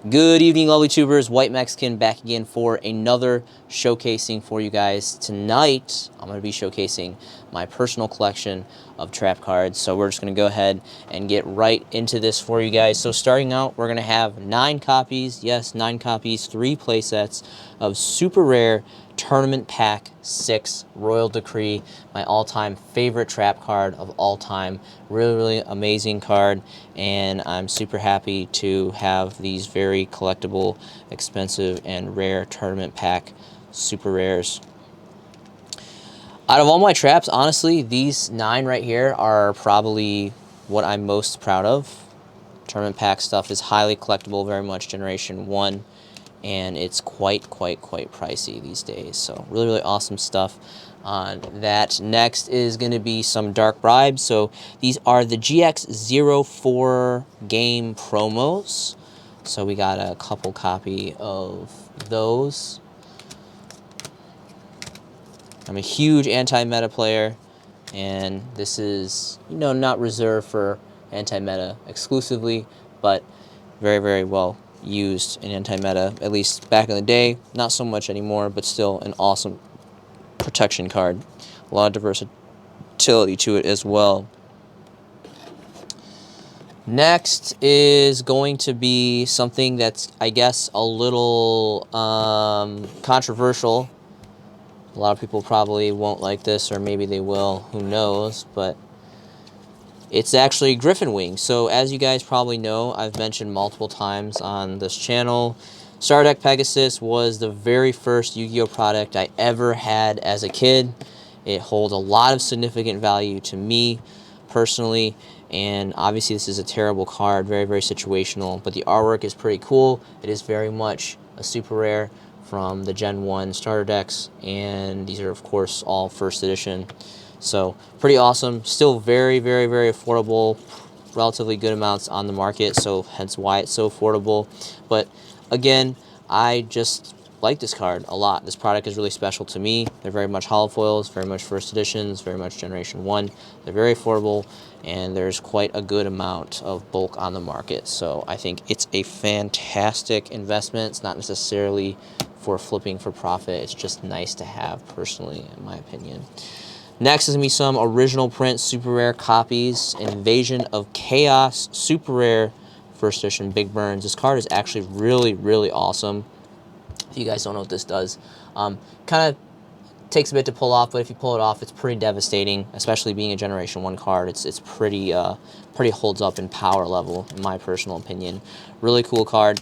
Good evening, lovely tubers. White Mexican back again for another showcasing for you guys. Tonight, I'm going to be showcasing my personal collection of trap cards. So we're just going to go ahead and get right into this for you guys. So starting out, we're going to have 9 copies, yes, 9 copies, 3 playsets of super rare Tournament Pack 6 Royal Decree, my all-time favorite trap card of all time. Really amazing card, and I'm super happy to have these very collectible, expensive, and rare Tournament Pack super rares. Out of all my traps, honestly, these 9 right here are probably what I'm most proud of. Tournament Pack stuff is highly collectible, very much Generation 1. And it's quite pricey these days. So really awesome stuff on that. Next is going to be some Dark Bribes. So these are the GX04 game promos. So we got a couple copy of those. I'm a huge anti-meta player, and this is, you know, not reserved for anti-meta exclusively, but very well used in anti-meta, at least back in the day. Not so much anymore, but still an awesome protection card. A lot of versatility to it as well. Next is going to be something that's, I guess, a little controversial. A lot of people probably won't like this, or maybe they will, who knows, but it's actually Griffin Wing. So as you guys probably know, I've mentioned multiple times on this channel, Star Deck Pegasus was the very first Yu-Gi-Oh product I ever had as a kid. It holds a lot of significant value to me personally, and obviously this is a terrible card, very situational, but the artwork is pretty cool. It is very much a super rare from the Gen 1 starter decks, and these are of course all first edition. So pretty awesome. Still very affordable, relatively good amounts on the market, so hence why it's so affordable. But again, I just like this card a lot. This product is really special to me. They're very much holo foils, very much first editions, very much Generation 1. They're very affordable, and there's quite a good amount of bulk on the market. So I think it's a fantastic investment. It's not necessarily for flipping for profit. It's just nice to have personally, in my opinion. Next is going to be some original print super rare copies. Invasion of Chaos super rare first edition Big Burns. This card is actually really awesome. If you guys don't know what this does, kind of takes a bit to pull off, but if you pull it off, it's pretty devastating, especially being a Generation 1 card. It's pretty holds up in power level, in my personal opinion. Really cool card.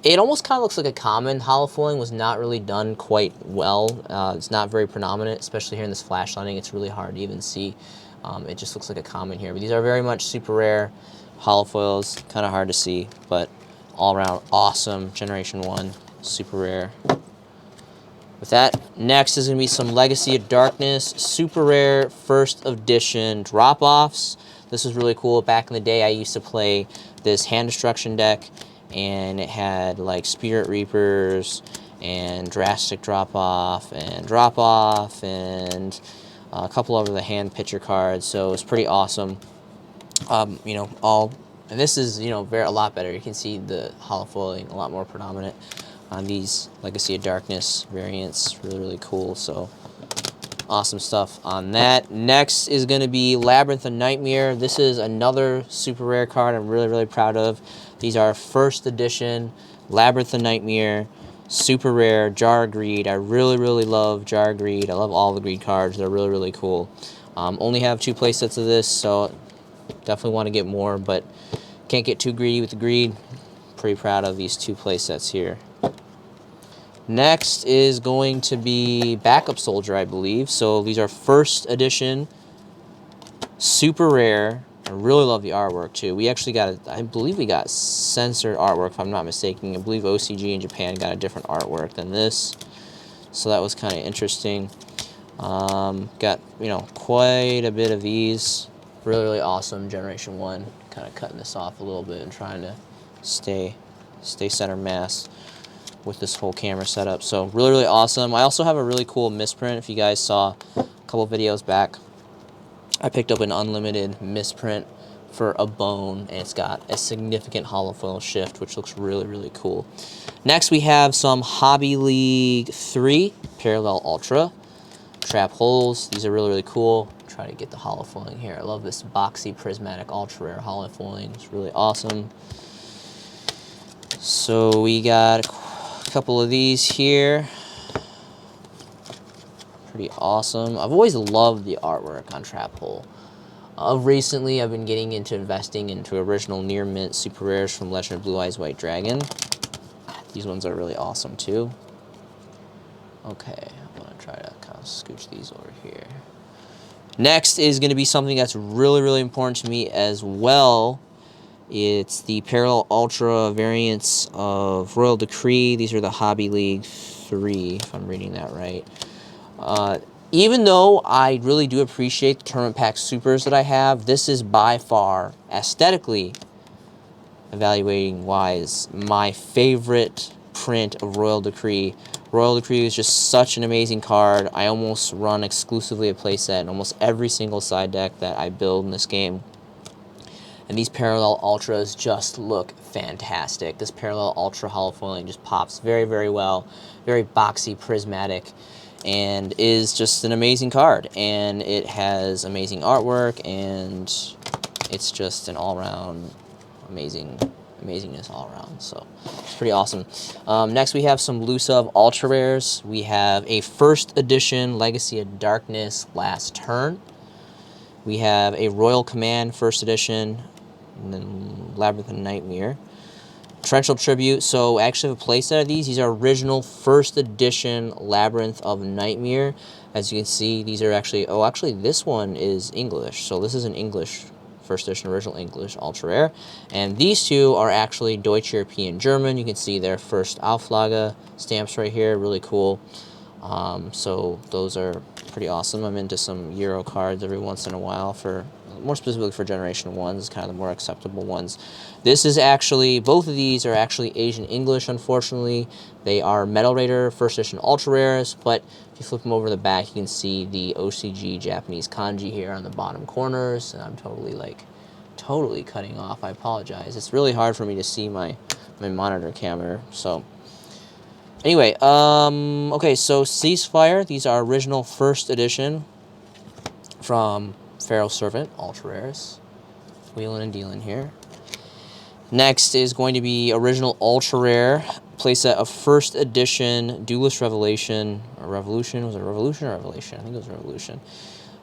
It almost kind of looks like a common. Holo foiling was not really done quite well. It's not very predominant, especially here in this flash lighting. It's really hard to even see. It just looks like a common here. But these are very much super rare holo foils. Kind of hard to see, but all around awesome Generation 1 super rare. With that, next is going to be some Legacy of Darkness super rare first edition drop-offs. This was really cool. Back in the day, I used to play this hand destruction deck, and it had like Spirit Reapers and Drastic Drop-off and Drop-off and a couple of the hand pitcher cards. So it was pretty awesome. You know, and this is, you know, a lot better. You can see the holo foiling a lot more predominant on these Legacy of Darkness variants. Really cool. So awesome stuff on that. Next is going to be Labyrinth of Nightmare. This is another super rare card I'm really proud of. These are first edition Labyrinth of Nightmare super rare Jar of Greed. I really love Jar of Greed. I love all the Greed cards. They're really cool. Only have 2 playsets of this, so definitely want to get more, but can't get too greedy with the greed. Pretty proud of these 2 playsets here. Next is going to be Backup Soldier, I believe. So these are first edition, super rare. I really love the artwork too. We actually got, I believe we got censored artwork, if I'm not mistaken. I believe OCG in Japan got a different artwork than this. So that was kind of interesting. Got, you know, quite a bit of these. Really awesome Generation 1. Kind of cutting this off a little bit and trying to stay center mass with this whole camera setup. So really awesome. I also have a really cool misprint. If you guys saw a couple videos back, I picked up an unlimited misprint for a bone, and it's got a significant hollow foil shift, which looks really, really cool. Next, we have some Hobby League 3 Parallel Ultra trap holes. These are really, really cool. Try to get the hollow foiling here. I love this boxy prismatic ultra rare hollow foiling. It's really awesome. So we got a couple of these here. Pretty awesome. I've always loved the artwork on trap hole. Recently, I've been getting into investing into original near mint super rares from Legend of Blue Eyes White Dragon. These ones are really awesome too. Okay, I'm gonna try to kind of scooch these over here. Next is going to be something that's really, really important to me as well. It's the Parallel Ultra variants of Royal Decree. These are the Hobby League 3, if I'm reading that right. Even though I really do appreciate the Tournament Pack Supers that I have, this is by far, aesthetically, evaluating wise, my favorite print of Royal Decree. Royal Decree is just such an amazing card. I almost run exclusively a playset in almost every single side deck that I build in this game. And these Parallel Ultras just look fantastic. This Parallel Ultra hollow foiling just pops very, very well. Very boxy, prismatic, and is just an amazing card. And it has amazing artwork, and it's just an all-around amazingness all around. So it's pretty awesome. Next, we have some loose of ultra rares. We have a first edition Legacy of Darkness Last Turn. We have a Royal Command first edition, and then Labyrinth of Nightmare. Torrential Tribute. So I actually have a playset of these. These are original first edition Labyrinth of Nightmare. As you can see, these are actually, oh, actually this one is English. So this is an English first edition, original English, ultra rare. And these two are actually Deutsch European German. You can see their first Auflage stamps right here, really cool. So those are pretty awesome. I'm into some Euro cards every once in a while, for more specifically for Generation 1s, kind of the more acceptable ones. This is actually, both of these are actually Asian English, unfortunately. They are Metal Raider first edition ultra rares, but if you flip them over the back, you can see the OCG Japanese kanji here on the bottom corners, and I'm totally cutting off. I apologize. It's really hard for me to see my monitor camera, so anyway, okay, so Ceasefire. These are original first edition from Pharaoh Servant, ultra rares. Wheeling and dealing here. Next is going to be original ultra rare playset of first edition Duelist Revelation, or Revolution. Was it Revolution or Revelation? I think it was Revolution.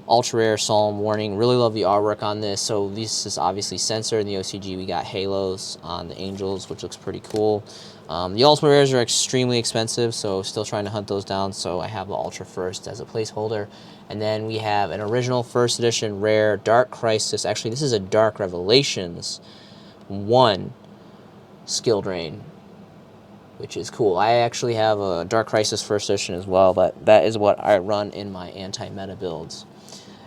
Ultra rare Solemn Warning. Really love the artwork on this. So this is obviously censored. In the OCG, we got halos on the angels, which looks pretty cool. The ultimate rares are extremely expensive, so still trying to hunt those down. So I have the ultra first as a placeholder. And then we have an original first edition rare Dark Crisis. Actually, this is a Dark Revelations 1 skill drain, which is cool. I actually have a Dark Crisis first edition as well, but that is what I run in my anti-meta builds.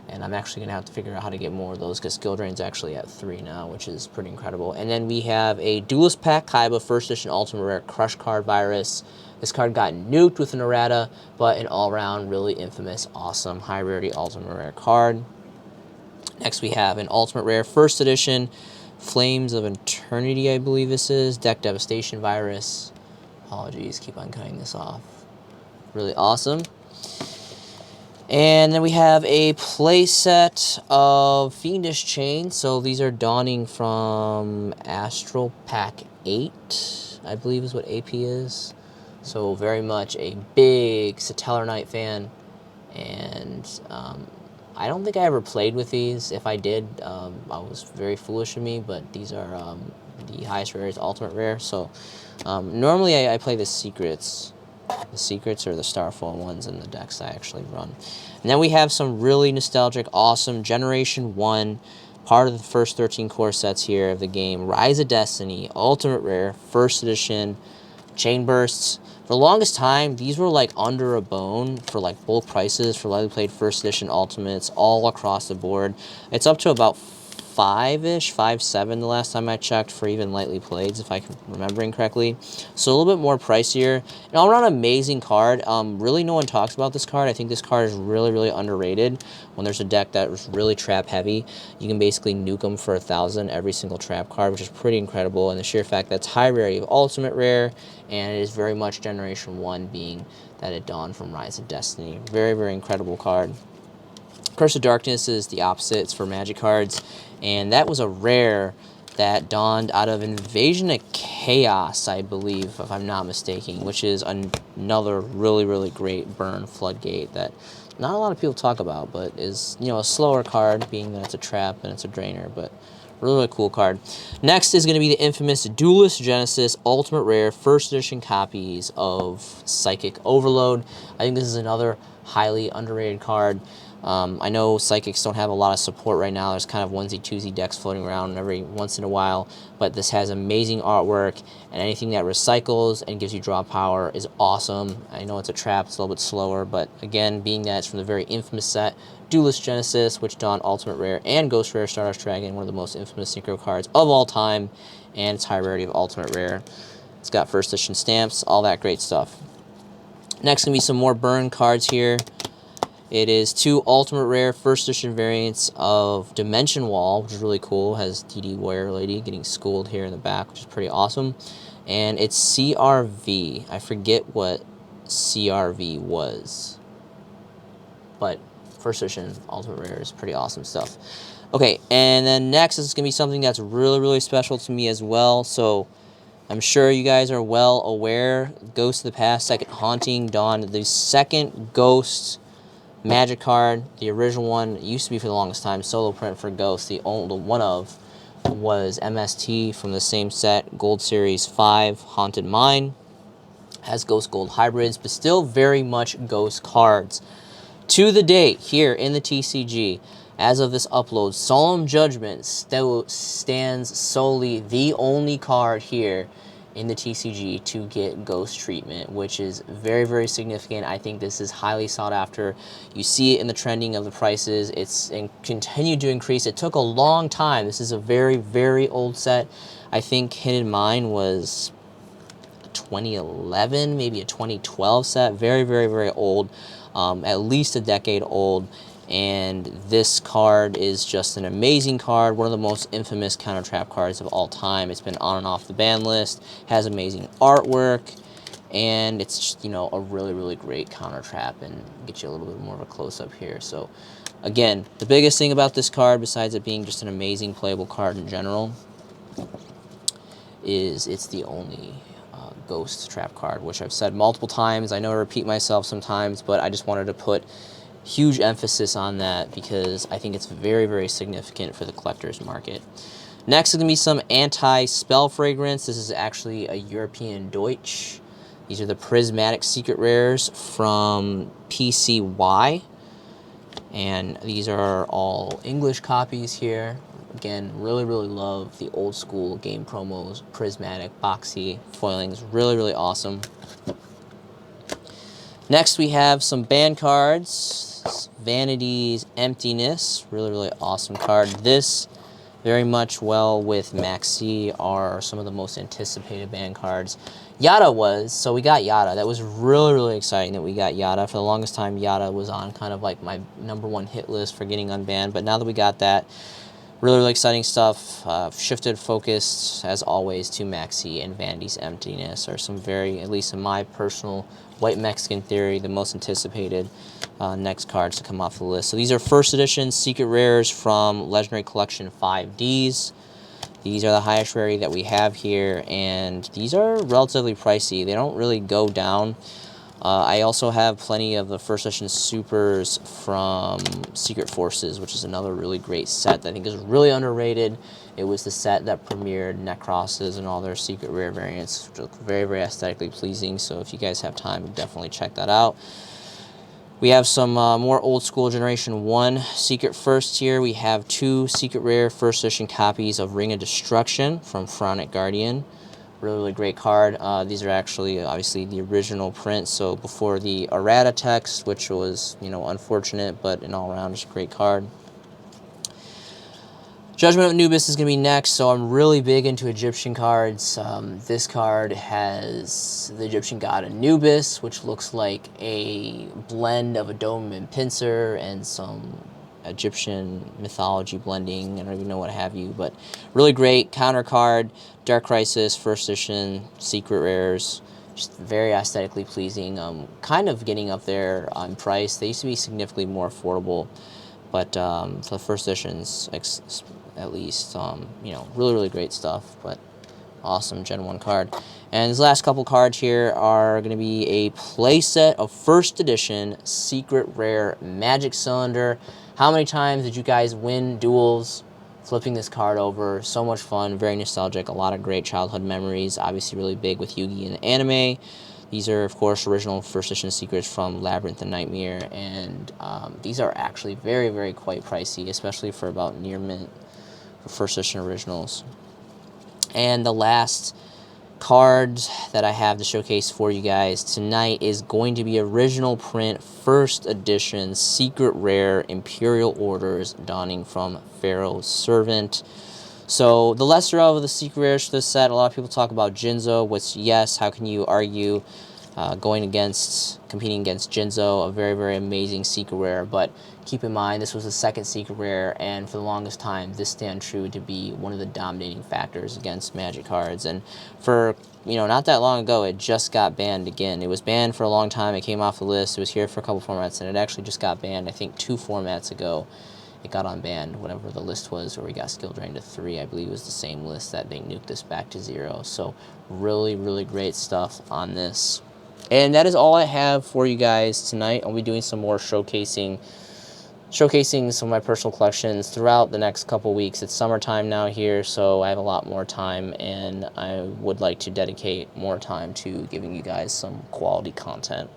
And I'm actually going to have to figure out how to get more of those, because skill drain's actually at 3 now, which is pretty incredible. And then we have a Duelist Pack Kaiba first edition ultimate rare Crush Card Virus. This card got nuked with an errata, but an all-around really infamous, awesome, high-rarity ultimate rare card. Next we have an ultimate rare first edition Flames of Eternity, I believe this is. Deck Devastation Virus. Apologies, keep on cutting this off. Really awesome. And then we have a playset of Fiendish Chain. So these are dawning from Astral Pack 8, I believe is what AP is. So very much a big Satellar Knight fan. And I don't think I ever played with these. If I did, I was very foolish of me. But these are the highest rarest ultimate rare. So normally I play the secrets. The secrets are the Starfall ones in the decks I actually run. And then we have some really nostalgic, awesome Generation 1, part of the first 13 core sets here of the game. Rise of Destiny, Ultimate Rare, First Edition, Chain Bursts. For the longest time, these were like under a bone for like bulk prices for lightly played First Edition Ultimates all across the board. It's up to about 5-ish, 5.7 the last time I checked for even lightly played, if I'm remembering correctly. So a little bit more pricier. An all-around amazing card. Really no one talks about this card. I think this card is really, really underrated. When there's a deck that is really trap heavy, you can basically nuke them for 1,000 every single trap card, which is pretty incredible. And the sheer fact that it's high rarity of ultimate rare, and it is very much Generation 1, being that it dawned from Rise of Destiny. Very, very incredible card. Curse of Darkness is the opposite. It's for Magic cards, and that was a rare that dawned out of Invasion of Chaos, I believe, if I'm not mistaken, which is another really, really great burn floodgate that not a lot of people talk about, but is, you know, a slower card, being that it's a trap and it's a drainer, but really, really cool card. Next is going to be the infamous Duelist Genesis Ultimate Rare First Edition copies of Psychic Overload. I think this is another highly underrated card. I know Psychics don't have a lot of support right now. There's kind of onesie-twosie decks floating around every once in a while, but this has amazing artwork, and anything that recycles and gives you draw power is awesome. I know it's a trap, it's a little bit slower, but again, being that it's from the very infamous set, Duelist Genesis, which dawned Ultimate Rare and Ghost Rare Stardust Dragon, one of the most infamous synchro cards of all time, and it's high rarity of Ultimate Rare. It's got first edition stamps, all that great stuff. Next, going to be some more burn cards here. It is 2 Ultimate Rare First Edition variants of Dimension Wall, which is really cool. It has DD Warrior Lady getting schooled here in the back, which is pretty awesome. And it's CRV. I forget what CRV was, but First Edition Ultimate Rare is pretty awesome stuff. Okay, and then next is going to be something that's really, really special to me as well. So I'm sure you guys are well aware. Ghost of the Past Second Haunting dawned the second Ghost Magic card. The original one, it used to be for the longest time, solo print for Ghost. The only one of was MST from the same set, Gold Series 5, Haunted Mine. Has Ghost Gold hybrids, but still very much Ghost cards. To the date, here in the TCG, as of this upload, Solemn Judgment still stands solely the only card here in the TCG to get Ghost treatment, which is very, very significant. I think this is highly sought after. You see it in the trending of the prices. It's continued to increase. It took a long time. This is a very, very old set. I think Hidden Mine was 2011, maybe a 2012 set. Very, very, very old. At least a decade old. And this card is just an amazing card, one of the most infamous counter trap cards of all time. It's been on and off the ban list, has amazing artwork, and it's just, you know, a really, really great counter trap, and get you a little bit more of a close-up here. So again, the biggest thing about this card, besides it being just an amazing playable card in general, is it's the only Ghost trap card, which I've said multiple times. I know I repeat myself sometimes, but I just wanted to put huge emphasis on that because I think it's very, very significant for the collector's market. Next is going to be some anti-spell fragrance. This is actually a European Deutsch. These are the Prismatic Secret Rares from PCY. And these are all English copies here. Again, really, really love the old school game promos, prismatic, boxy foilings. Really, really awesome. Next, we have some band cards. Vanity's Emptiness. Really, really awesome card. This, very much well with Maxi, are some of the most anticipated band cards. Yada was, so we got Yada. That was really, really exciting that we got Yada. For the longest time, Yada was on kind of like my #1 hit list for getting unbanned, but now that we got that, really, really exciting stuff. Shifted focus, as always, to Maxi and Vanity's Emptiness are some very, at least in my personal white Mexican theory, the most anticipated next cards to come off the list. So these are first edition secret rares from Legendary Collection 5Ds. These are the highest rarity that we have here, and these are relatively pricey. They don't really go down. I also have plenty of the first edition supers from Secret Forces, which is another really great set that I think is really underrated. It was the set that premiered Necrosses and all their secret rare variants, which look very, very aesthetically pleasing. So if you guys have time, definitely check that out. We have some more old school Generation 1 Secret First here. We have 2 secret rare first edition copies of Ring of Destruction from Pharaonic Guardian. Really, really great card. These are actually, obviously, the original print, so before the errata text, which was, you know, unfortunate, but in all around, it's a great card. Judgment of Anubis is going to be next, so I'm really big into Egyptian cards. This card has the Egyptian god Anubis, which looks like a blend of a Doberman Pincer and some Egyptian mythology blending. I don't even know what have you, but really great. Counter card, Dark Crisis, first edition, secret rares. Just very aesthetically pleasing. Kind of getting up there on price. They used to be significantly more affordable, but for the first editions, at least, you know, really great stuff. But awesome Gen 1 card. And these last couple cards here are going to be a playset of first edition secret rare Magic Cylinder. How many times did you guys win duels flipping this card over? So much fun, very nostalgic, a lot of great childhood memories. Obviously really big with Yu-Gi and anime. These are, of course, original first edition secrets from Labyrinth and Nightmare, and these are actually very quite pricey, especially for about near mint for first edition originals. And the last card that I have to showcase for you guys tonight is going to be original print first edition secret rare Imperial Orders Dawning from Pharaoh's Servant. So the lesser of the secret rares to this set, a lot of people talk about Jinzo, which, yes, how can you argue competing against Jinzo, a very amazing secret rare. But keep in mind, this was the second secret rare, and for the longest time, this stand true to be one of the dominating factors against Magic cards. And for, you know, not that long ago, it just got banned again. It was banned for a long time. It came off the list. It was here for a couple formats, and it actually just got banned, I think, 2 formats ago. It got unbanned, whatever the list was, or we got skill drained to 3. I believe it was the same list that they nuked this back to 0. So really great stuff on this. And that is all I have for you guys tonight. I'll be doing some more showcasing some of my personal collections throughout the next couple weeks. It's summertime now here, so I have a lot more time, and I would like to dedicate more time to giving you guys some quality content.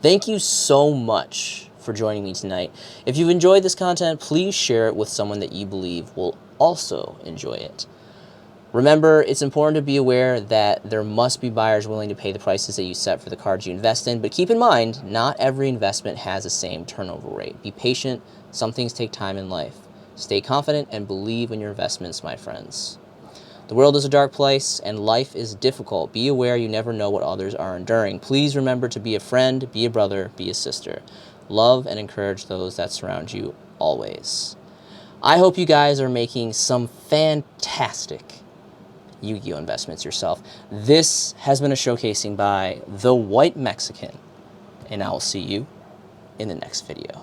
Thank you so much for joining me tonight. If you've enjoyed this content, please share it with someone that you believe will also enjoy it. Remember, it's important to be aware that there must be buyers willing to pay the prices that you set for the cards you invest in, but keep in mind, not every investment has the same turnover rate. Be patient. Some things take time in life. Stay confident and believe in your investments, my friends. The world is a dark place, and life is difficult. Be aware you never know what others are enduring. Please remember to be a friend, be a brother, be a sister. Love and encourage those that surround you always. I hope you guys are making some fantastic Yu-Gi-Oh! Investments yourself. This has been a showcasing by The White Mexican, and I will see you in the next video.